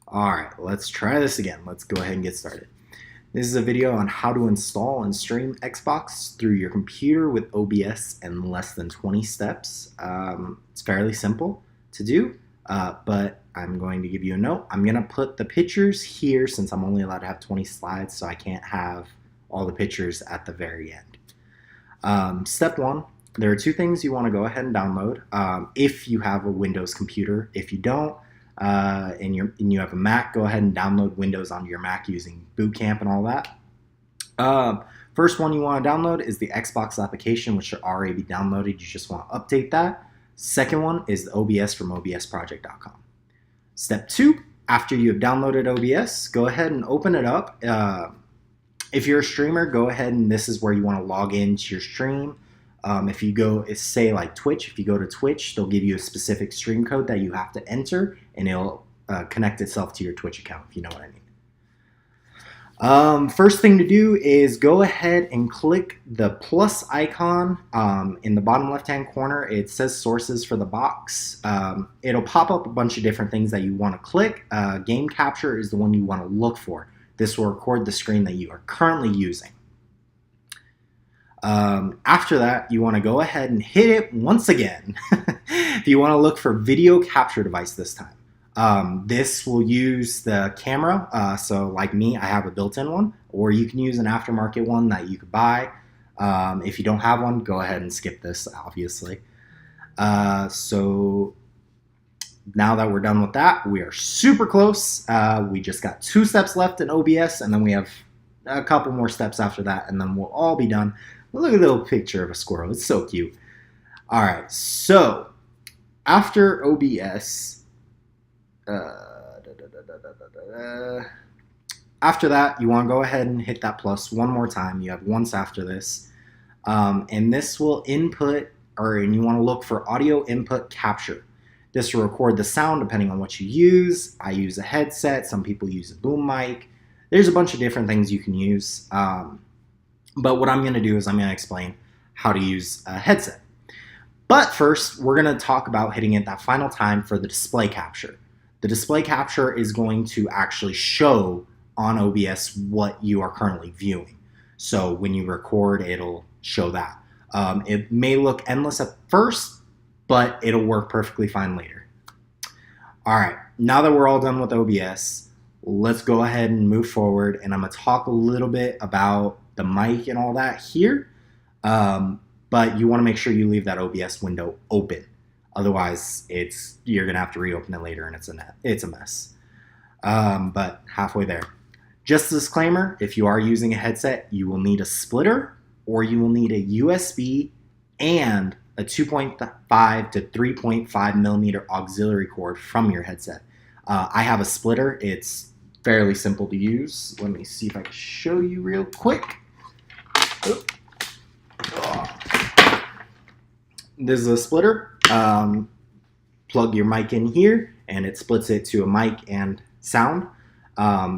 Alright, let's try this again. Let's go ahead and get started. This is a video on how to install and stream Xbox through your computer with OBS in less than 20 steps. It's fairly simple to do, but I'm going to give you a note. I'm going to put the pictures here since I'm only allowed to have 20 slides, so I can't have all the pictures at the very end. Step one, there are two things you want to go ahead and download if you have a Windows computer. If you don't, and you have a Mac, go ahead and download Windows onto your Mac using Boot Camp and all that. First one you want to download is the Xbox application, which should already be downloaded. You just want to update that. Second one is the OBS from obsproject.com. Step two, after you have downloaded OBS, go ahead and open it up. If you're a streamer, go ahead and this is where you want to log into your stream. If you go, say like Twitch, if you go to Twitch, they'll give you a specific stream code that you have to enter, and it'll connect itself to your Twitch account, if you know what I mean. First thing to do is go ahead and click the plus icon in the bottom left-hand corner. It says sources for the box. It'll pop up a bunch of different things that you want to click. Game capture is the one you want to look for. This will record the screen that you are currently using. After that, you want to go ahead and hit it once again. If you want to look for video capture device this time. This will use the camera. So like me, I have a built-in one, or you can use an aftermarket one that you could buy. If you don't have one, go ahead and skip this, obviously. So now that we're done with that, we are super close. We just got 2 steps left in OBS, and then we have a couple more steps after that, and then we'll all be done. Look at the little picture of a squirrel. It's so cute. All right, so after OBS, after that, you want to go ahead and hit that plus one more time. You have once after this, and this will input, and you want to look for audio input capture. This will record the sound depending on what you use. I use a headset. Some people use a boom mic. There's a bunch of different things you can use. But what I'm going to do is I'm going to explain how to use a headset. But first, we're going to talk about hitting it that final time for the display capture. The display capture is going to actually show on OBS what you are currently viewing. So when you record, it'll show that. It may look endless at first, but it'll work perfectly fine later. All right, now that we're all done with OBS, let's go ahead and move forward, and I'm going to talk a little bit about the mic and all that here, but you want to make sure you leave that OBS window open. Otherwise, you're going to have to reopen it later, and it's a mess. But halfway there. Just a disclaimer, if you are using a headset, you will need a splitter, or you will need a USB and a 2.5 to 3.5 millimeter auxiliary cord from your headset. I have a splitter. It's fairly simple to use. Let me see if I can show you real quick. This is a splitter. Plug your mic in here, and it splits it to a mic and sound.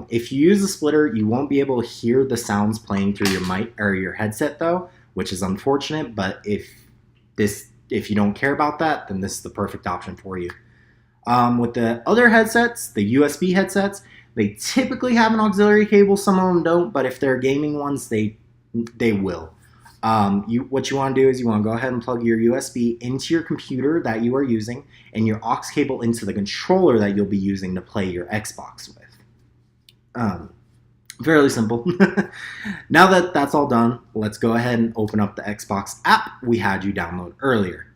If you use a splitter, you won't be able to hear the sounds playing through your mic or your headset, though, which is unfortunate. But if you don't care about that, then this is the perfect option for you. With the other headsets, the USB headsets, they typically have an auxiliary cable. Some of them don't, but if they're gaming ones, they will. What you want to do is you want to go ahead and plug your USB into your computer that you are using, and your aux cable into the controller that you'll be using to play your Xbox with. Fairly simple. Now that that's all done, let's go ahead and open up the Xbox app we had you download earlier.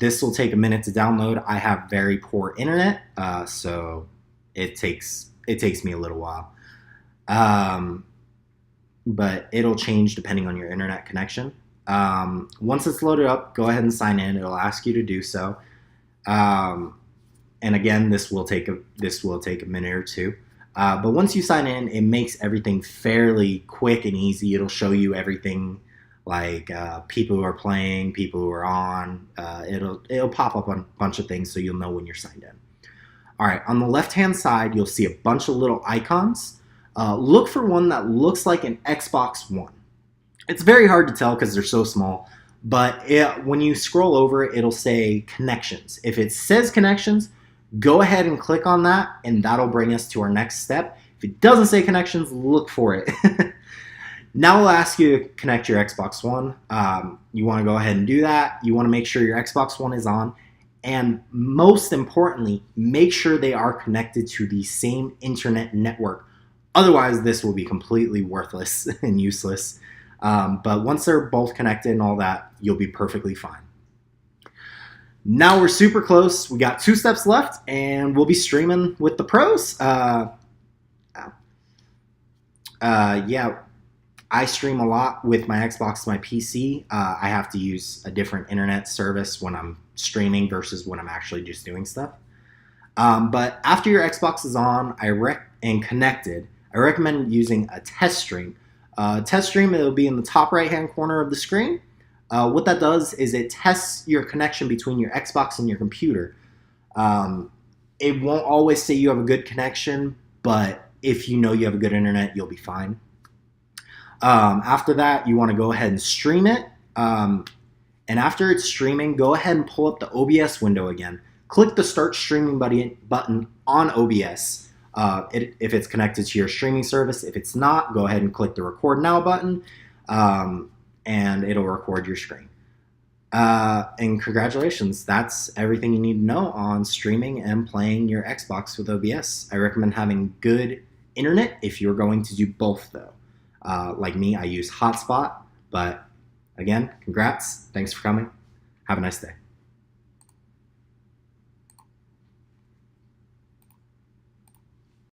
This will take a minute to download. I have very poor internet, so it takes me a little while. But it'll change depending on your internet connection. Once it's loaded up, go ahead and sign in. It'll ask you to do so. And again, this will take a minute or two. But once you sign in, it makes everything fairly quick and easy. It'll show you everything, like people who are playing, people who are on. It'll pop up on a bunch of things, so you'll know when you're signed in. All right, on the left-hand side, you'll see a bunch of little icons. Look for one that looks like an Xbox One. It's very hard to tell because they're so small, but when you scroll over it, it'll say connections. If it says connections, Go ahead and click on that, and that'll bring us to our next step. If it doesn't say connections, look for it. Now we'll ask you to connect your Xbox One. You want to go ahead and do that. You want to make sure your Xbox One is on. And most importantly, make sure they are connected to the same internet network. Otherwise, this will be completely worthless and useless. But once they're both connected and all that, you'll be perfectly fine. Now we're super close. We got 2 steps left, and we'll be streaming with the pros. Yeah, I stream a lot with my Xbox to my PC. I have to use a different internet service when I'm streaming versus when I'm actually just doing stuff. But after your Xbox is on and connected, I recommend using a test stream. Test stream, it'll be in the top right-hand corner of the screen. What that does is it tests your connection between your Xbox and your computer. It won't always say you have a good connection, but if you know you have a good internet, you'll be fine. After that, you want to go ahead and stream it. And after it's streaming, go ahead and pull up the OBS window again. Click the Start Streaming button on OBS if it's connected to your streaming service. If it's not, go ahead and click the Record Now button, and it'll record your screen. And congratulations, that's everything you need to know on streaming and playing your Xbox with OBS. I recommend having good internet if you're going to do both, though. Like me, I use Hotspot, but again, congrats. Thanks for coming. Have a nice day.